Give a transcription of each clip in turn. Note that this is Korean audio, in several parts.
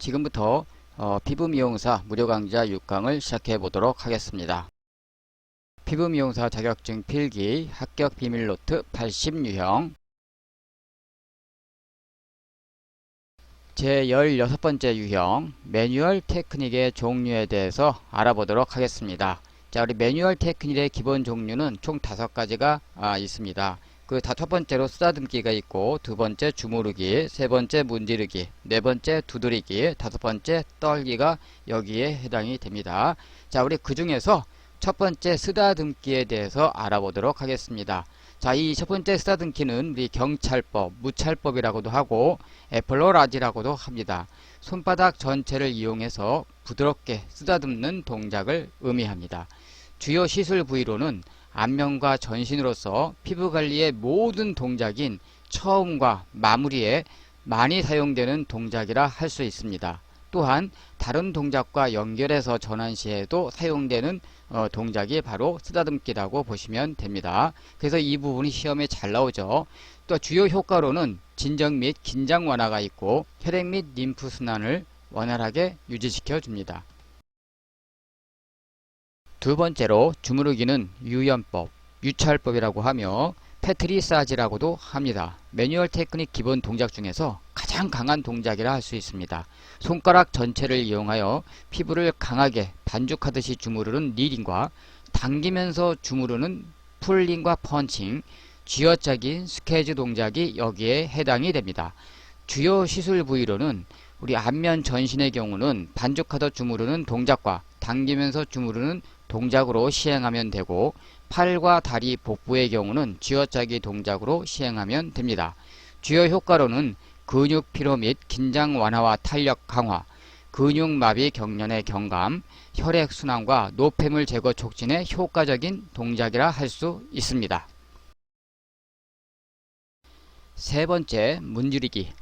지금부터 피부 미용사 무료 강좌 6강을 시작해 보도록 하겠습니다. 피부 미용사 자격증 필기 합격 비밀 노트 80유형 제 16번째 유형 매뉴얼 테크닉의 종류에 대해서 알아보도록 하겠습니다. 자, 우리 매뉴얼 테크닉의 기본 종류는 총 5가지가 있습니다. 그 첫 번째로 쓰다듬기가 있고, 두 번째 주무르기, 세 번째 문지르기, 네 번째 두드리기, 다섯 번째 떨기가 여기에 해당이 됩니다. 자, 우리 그 중에서 첫 번째 쓰다듬기에 대해서 알아보도록 하겠습니다. 자, 이 첫 번째 쓰다듬기는 우리 경찰법, 무찰법이라고도 하고 애플로라지라고도 합니다. 손바닥 전체를 이용해서 부드럽게 쓰다듬는 동작을 의미합니다. 주요 시술 부위로는 안면과 전신으로서 피부관리의 모든 동작인 처음과 마무리에 많이 사용되는 동작이라 할 수 있습니다. 또한 다른 동작과 연결해서 전환 시에도 사용되는 동작이 바로 쓰다듬기라고 보시면 됩니다. 그래서 이 부분이 시험에 잘 나오죠. 또 주요 효과로는 진정 및 긴장 완화가 있고 혈액 및 림프 순환을 원활하게 유지시켜 줍니다. 두 번째로 주무르기는 유연법, 유찰법이라고 하며 패트리사지라고도 합니다. 매뉴얼 테크닉 기본 동작 중에서 가장 강한 동작이라 할 수 있습니다. 손가락 전체를 이용하여 피부를 강하게 반죽하듯이 주무르는 닐링과 당기면서 주무르는 풀링과 펀칭, 쥐어짜기, 스케즈 동작이 여기에 해당이 됩니다. 주요 시술 부위로는 우리 안면 전신의 경우는 반죽하듯 주무르는 동작과 당기면서 주무르는 동작으로 시행하면 되고, 팔과 다리 복부의 경우는 쥐어짜기 동작으로 시행하면 됩니다. 주요 효과로는 근육 피로 및 긴장 완화와 탄력 강화, 근육 마비 경련의 경감, 혈액 순환과 노폐물 제거 촉진에 효과적인 동작이라 할 수 있습니다. 세 번째, 문지르기,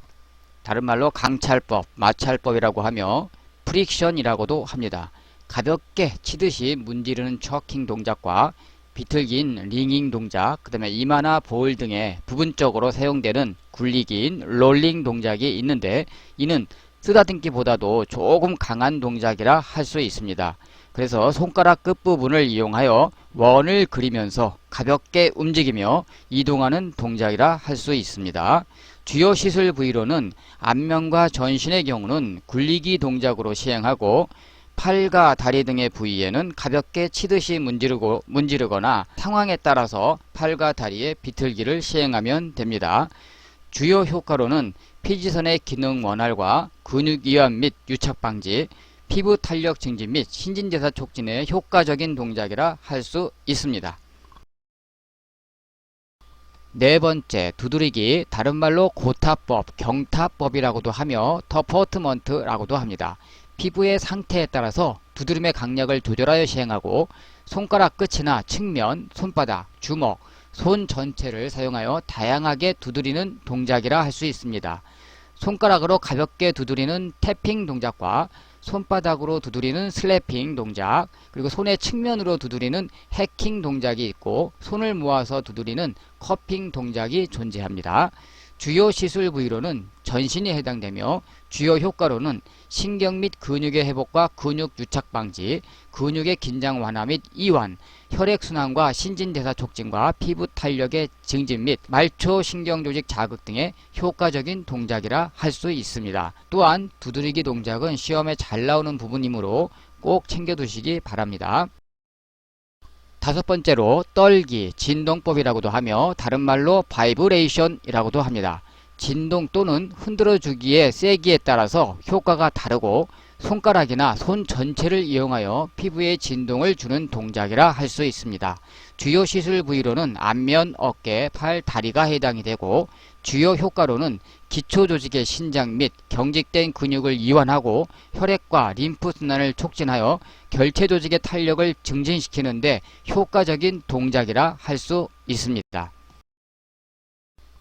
다른 말로 강찰법, 마찰법이라고 하며 프릭션이라고도 합니다. 가볍게 치듯이 문지르는 초킹 동작과 비틀긴 링잉 동작, 그 다음에 이마나 볼 등에 부분적으로 사용되는 굴리긴 롤링 동작이 있는데, 이는 쓰다듬기보다도 조금 강한 동작이라 할 수 있습니다. 그래서 손가락 끝부분을 이용하여 원을 그리면서 가볍게 움직이며 이동하는 동작이라 할 수 있습니다. 주요 시술 부위로는 안면과 전신의 경우는 굴리기 동작으로 시행하고, 팔과 다리 등의 부위에는 가볍게 치듯이 문지르거나 상황에 따라서 팔과 다리의 비틀기를 시행하면 됩니다. 주요 효과로는 피지선의 기능 원활과 근육 이완 및 유착 방지, 피부 탄력 증진 및 신진대사 촉진에 효과적인 동작이라 할 수 있습니다. 네 번째, 두드리기, 다른 말로 고타법, 경타법이라고도 하며 더퍼트먼트라고도 합니다. 피부의 상태에 따라서 두드림의 강약을 조절하여 시행하고, 손가락 끝이나 측면, 손바닥, 주먹, 손 전체를 사용하여 다양하게 두드리는 동작이라 할 수 있습니다. 손가락으로 가볍게 두드리는 태핑 동작과 손바닥으로 두드리는 슬래핑 동작, 그리고 손의 측면으로 두드리는 해킹 동작이 있고, 손을 모아서 두드리는 커핑 동작이 존재합니다. 주요 시술 부위로는 전신이 해당되며, 주요 효과로는 신경 및 근육의 회복과 근육 유착 방지, 근육의 긴장 완화 및 이완, 혈액순환과 신진대사 촉진과 피부 탄력의 증진 및 말초 신경조직 자극 등의 효과적인 동작이라 할 수 있습니다. 또한 두드리기 동작은 시험에 잘 나오는 부분이므로 꼭 챙겨두시기 바랍니다. 다섯 번째로 떨기, 진동법이라고도 하며 다른 말로 바이브레이션이라고도 합니다. 진동 또는 흔들어주기의 세기에 따라서 효과가 다르고, 손가락이나 손 전체를 이용하여 피부에 진동을 주는 동작이라 할 수 있습니다. 주요 시술 부위로는 안면, 어깨, 팔, 다리가 해당이 되고, 주요 효과로는 기초 조직의 신장 및 경직된 근육을 이완하고 혈액과 림프 순환을 촉진하여 결체 조직의 탄력을 증진시키는데 효과적인 동작이라 할 수 있습니다.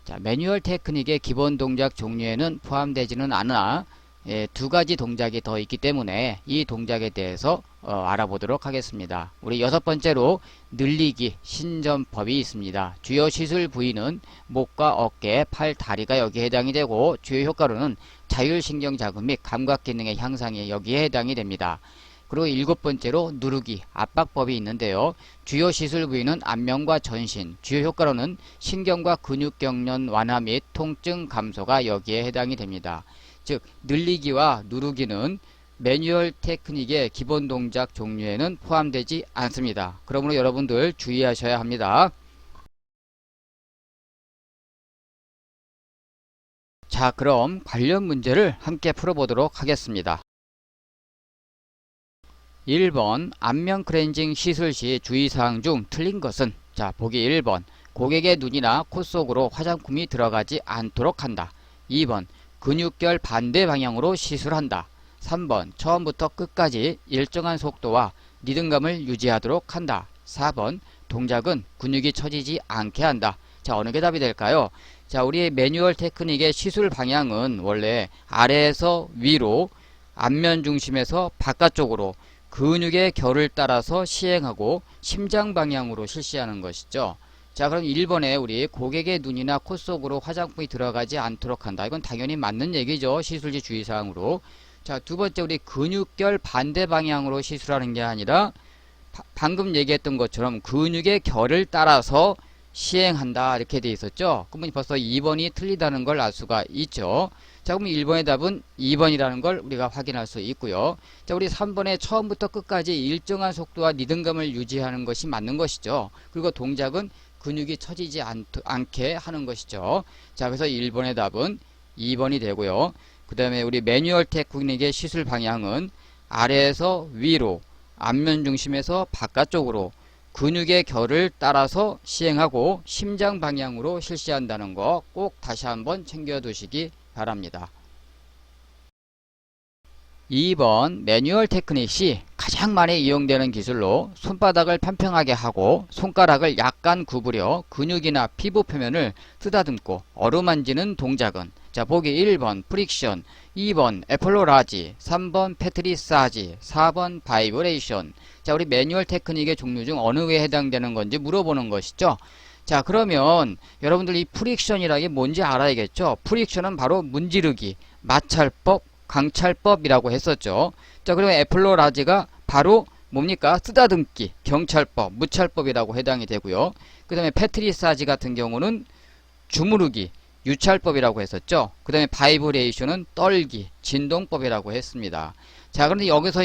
자, 매뉴얼 테크닉의 기본 동작 종류에는 포함되지는 않으나 두 가지 동작이 더 있기 때문에 이 동작에 대해서 알아보도록 하겠습니다. 우리 여섯 번째로 늘리기 신전법이 있습니다. 주요 시술 부위는 목과 어깨, 팔, 다리가 여기에 해당이 되고 주요 효과로는 자율신경 자극 및 감각 기능의 향상이 여기에 해당이 됩니다. 그리고 일곱 번째로 누르기, 압박법이 있는데요. 주요 시술 부위는 안면과 전신, 주요 효과로는 신경과 근육 경련 완화 및 통증 감소가 여기에 해당이 됩니다. 즉 늘리기와 누르기는 매뉴얼 테크닉의 기본 동작 종류에는 포함되지 않습니다. 그러므로 여러분들 주의하셔야 합니다. 자, 그럼 관련 문제를 함께 풀어보도록 하겠습니다. 1번 안면 클렌징 시술 시 주의사항 중 틀린 것은, 자 보기 1번 고객의 눈이나 코 속으로 화장품이 들어가지 않도록 한다. 2번 근육결 반대 방향으로 시술한다. 3번 처음부터 끝까지 일정한 속도와 리듬감을 유지하도록 한다. 4번 동작은 근육이 처지지 않게 한다. 자, 어느 게 답이 될까요? 자, 우리의 매뉴얼 테크닉의 시술 방향은 원래 아래에서 위로, 앞면 중심에서 바깥쪽으로 근육의 결을 따라서 시행하고 심장 방향으로 실시하는 것이죠. 자, 그럼 1번에 우리 고객의 눈이나 코 속으로 화장품이 들어가지 않도록 한다. 이건 당연히 맞는 얘기죠. 시술지 주의사항으로. 자, 두 번째 우리 근육결 반대 방향으로 시술하는 게 아니라 방금 얘기했던 것처럼 근육의 결을 따라서 시행한다 이렇게 돼 있었죠. 그러면 벌써 2번이 틀리다는 걸 알 수가 있죠. 자, 그럼 1번의 답은 2번이라는 걸 우리가 확인할 수 있고요. 자, 우리 3번에 처음부터 끝까지 일정한 속도와 리듬감을 유지하는 것이 맞는 것이죠. 그리고 동작은 근육이 처지지 않게 하는 것이죠. 자, 그래서 1번의 답은 2번이 되고요. 그 다음에 우리 매뉴얼 테크닉의 시술 방향은 아래에서 위로, 앞면 중심에서 바깥쪽으로 근육의 결을 따라서 시행하고 심장 방향으로 실시한다는 거 꼭 다시 한번 챙겨 두시기 바랍니다. 2번 매뉴얼 테크닉 시 가장 많이 이용되는 기술로 손바닥을 평평하게 하고 손가락을 약간 구부려 근육이나 피부 표면을 쓰다듬고 어루만지는 동작은, 자 보기 1번 프릭션, 2번 에플로라지, 3번 패트리사지, 4번 바이브레이션. 자, 우리 매뉴얼 테크닉의 종류 중 어느 게 해당되는 건지 물어보는 것이죠. 자, 그러면 여러분들 이 프릭션이라는 게 뭔지 알아야겠죠. 프릭션은 바로 문지르기, 마찰법, 강찰법이라고 했었죠. 자, 그러면 에플로라지가 바로 뭡니까? 쓰다듬기, 경찰법, 무찰법이라고 해당이 되고요. 그 다음에 패트리사지 같은 경우는 주무르기, 유찰법이라고 했었죠. 그 다음에 바이브레이션은 떨기, 진동법이라고 했습니다. 자, 그런데 여기서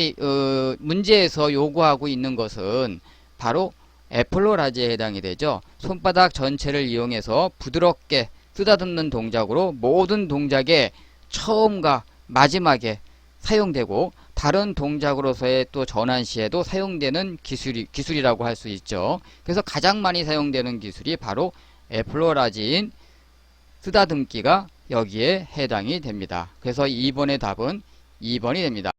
문제에서 요구하고 있는 것은 바로 에플로라지에 해당이 되죠. 손바닥 전체를 이용해서 부드럽게 쓰다듬는 동작으로 모든 동작의 처음과 마지막에 사용되고 다른 동작으로서의 또 전환 시에도 사용되는 기술이라고 할 수 있죠. 그래서 가장 많이 사용되는 기술이 바로 에플로라지인 쓰다듬기가 여기에 해당이 됩니다. 그래서 2번의 답은 2번이 됩니다.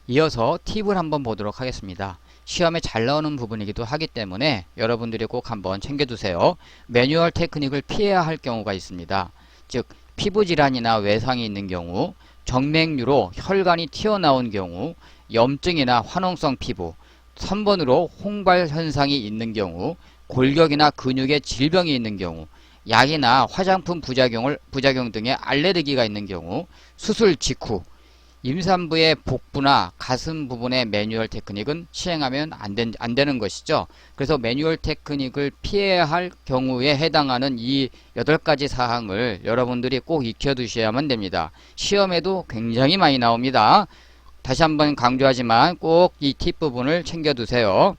이어서 팁을 한번 보도록 하겠습니다. 시험에 잘 나오는 부분이기도 하기 때문에 여러분들이 꼭 한번 챙겨두세요. 매뉴얼 테크닉을 피해야 할 경우가 있습니다. 즉 피부질환이나 외상이 있는 경우, 정맥류로 혈관이 튀어나온 경우, 염증이나 화농성 피부, 3번으로 홍발 현상이 있는 경우, 골격이나 근육에 질병이 있는 경우, 약이나 화장품 부작용 등의 알레르기가 있는 경우, 수술 직후, 임산부의 복부나 가슴 부분의 매뉴얼 테크닉은 시행하면 안 되는 것이죠. 그래서 매뉴얼 테크닉을 피해야 할 경우에 해당하는 이 8가지 사항을 여러분들이 꼭 익혀두셔야만 됩니다. 시험에도 굉장히 많이 나옵니다. 다시 한번 강조하지만 꼭 이 팁 부분을 챙겨두세요.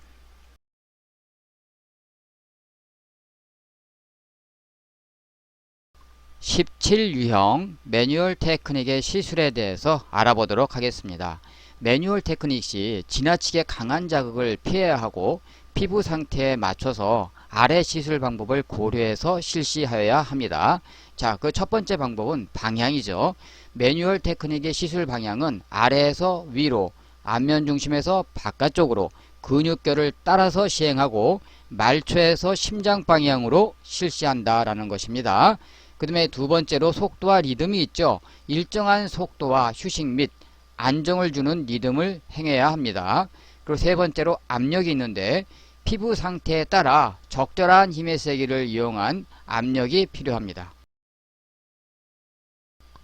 17유형 매뉴얼 테크닉의 시술에 대해서 알아보도록 하겠습니다. 매뉴얼 테크닉 시 지나치게 강한 자극을 피해야 하고 피부 상태에 맞춰서 아래 시술 방법을 고려해서 실시하여야 합니다. 자, 그 첫 번째 방법은 방향이죠. 매뉴얼 테크닉의 시술 방향은 아래에서 위로, 앞면 중심에서 바깥쪽으로 근육결을 따라서 시행하고 말초에서 심장 방향으로 실시한다라는 것입니다. 그 다음에 두 번째로 속도와 리듬이 있죠. 일정한 속도와 휴식 및 안정을 주는 리듬을 행해야 합니다. 그리고 세 번째로 압력이 있는데 피부 상태에 따라 적절한 힘의 세기를 이용한 압력이 필요합니다.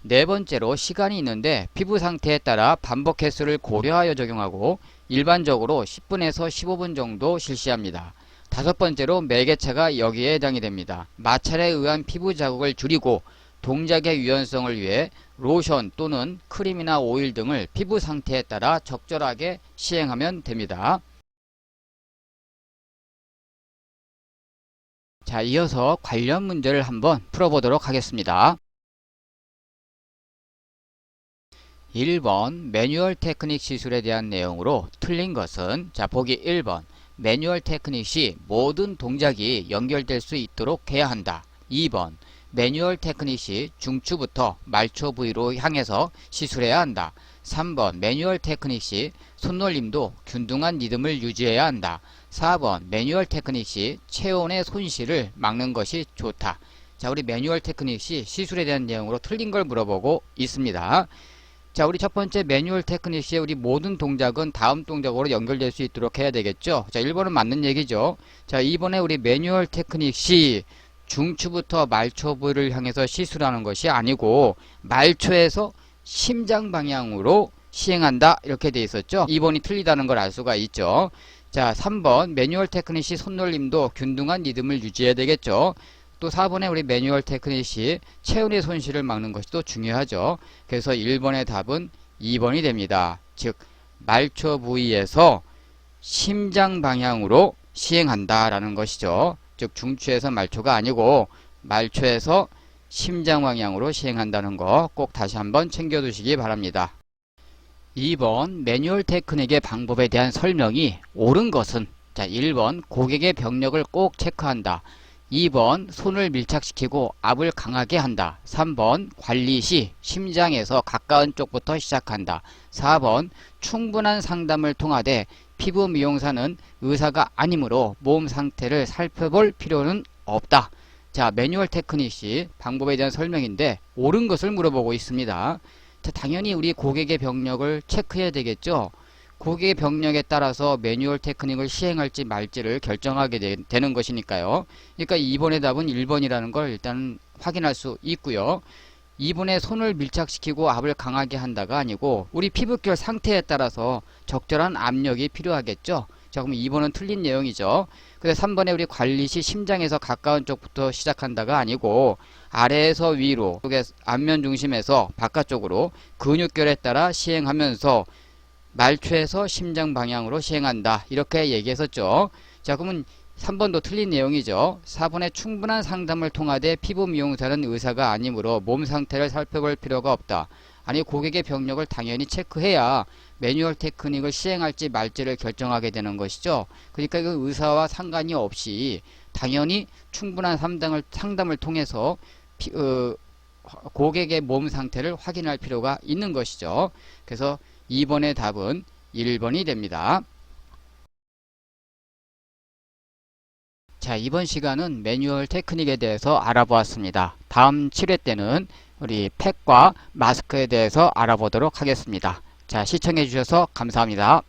네 번째로 시간이 있는데 피부 상태에 따라 반복 횟수를 고려하여 적용하고 일반적으로 10분에서 15분 정도 실시합니다. 다섯 번째로 매개체가 여기에 해당이 됩니다. 마찰에 의한 피부 자극을 줄이고 동작의 유연성을 위해 로션 또는 크림이나 오일 등을 피부 상태에 따라 적절하게 시행하면 됩니다. 자, 이어서 관련 문제를 한번 풀어보도록 하겠습니다. 1번 매뉴얼 테크닉 시술에 대한 내용으로 틀린 것은, 자, 보기 1번 매뉴얼 테크닉 시 모든 동작이 연결될 수 있도록 해야 한다. 2번 매뉴얼 테크닉 시 중추부터 말초 부위로 향해서 시술해야 한다. 3번 매뉴얼 테크닉 시 손놀림도 균등한 리듬을 유지해야 한다. 4번 매뉴얼 테크닉 시 체온의 손실을 막는 것이 좋다. 자, 우리 매뉴얼 테크닉 시 시술에 대한 내용으로 틀린 걸 물어보고 있습니다. 자, 우리 첫 번째 매뉴얼 테크닉 시에 우리 모든 동작은 다음 동작으로 연결될 수 있도록 해야 되겠죠. 자, 1번은 맞는 얘기죠. 자, 2번에 우리 매뉴얼 테크닉 시 중추부터 말초 부위를 향해서 시술하는 것이 아니고 말초에서 심장 방향으로 시행한다, 이렇게 돼 있었죠. 2번이 틀리다는 걸 알 수가 있죠. 자, 3번 매뉴얼 테크닉 시 손놀림도 균등한 리듬을 유지해야 되겠죠. 또 4번에 우리 매뉴얼 테크닉 시 체온의 손실을 막는 것이 또 중요하죠. 그래서 1번의 답은 2번이 됩니다. 즉 말초 부위에서 심장 방향으로 시행한다라는 것이죠. 즉 중추에서 말초가 아니고 말초에서 심장 방향으로 시행한다는 거 꼭 다시 한번 챙겨두시기 바랍니다. 2번 매뉴얼 테크닉의 방법에 대한 설명이 옳은 것은, 자, 1번 고객의 병력을 꼭 체크한다. 2번 손을 밀착시키고 압을 강하게 한다. 3번 관리 시 심장에서 가까운 쪽부터 시작한다. 4번 충분한 상담을 통하되 피부 미용사는 의사가 아니므로 몸 상태를 살펴볼 필요는 없다. 자, 매뉴얼 테크닉 시 방법에 대한 설명인데 옳은 것을 물어보고 있습니다. 자, 당연히 우리 고객의 병력을 체크해야 되겠죠. 고객의 병력에 따라서 매뉴얼 테크닉을 시행할지 말지를 결정하게 되는 것이니까요. 그러니까 2번의 답은 1번이라는 걸 일단 확인할 수 있고요. 2번에 손을 밀착시키고 압을 강하게 한다가 아니고 우리 피부결 상태에 따라서 적절한 압력이 필요하겠죠. 자, 그럼 2번은 틀린 내용이죠. 그래서 3번에 우리 관리 시 심장에서 가까운 쪽부터 시작한다가 아니고 아래에서 위로, 앞면 중심에서 바깥쪽으로 근육결에 따라 시행하면서 말초에서 심장 방향으로 시행한다, 이렇게 얘기했었죠. 자, 그러면 3번도 틀린 내용이죠. 4번에 충분한 상담을 통하되 피부 미용사는 의사가 아니므로 몸 상태를 살펴볼 필요가 없다. 아니, 고객의 병력을 당연히 체크해야 매뉴얼 테크닉을 시행할지 말지를 결정하게 되는 것이죠. 그러니까 그 의사와 상관이 없이 당연히 충분한 상담을 통해서 고객의 몸 상태를 확인할 필요가 있는 것이죠. 그래서 2번의 답은 1번이 됩니다. 자, 이번 시간은 매뉴얼 테크닉에 대해서 알아보았습니다. 다음 7회 때는 우리 팩과 마스크에 대해서 알아보도록 하겠습니다. 자, 시청해 주셔서 감사합니다.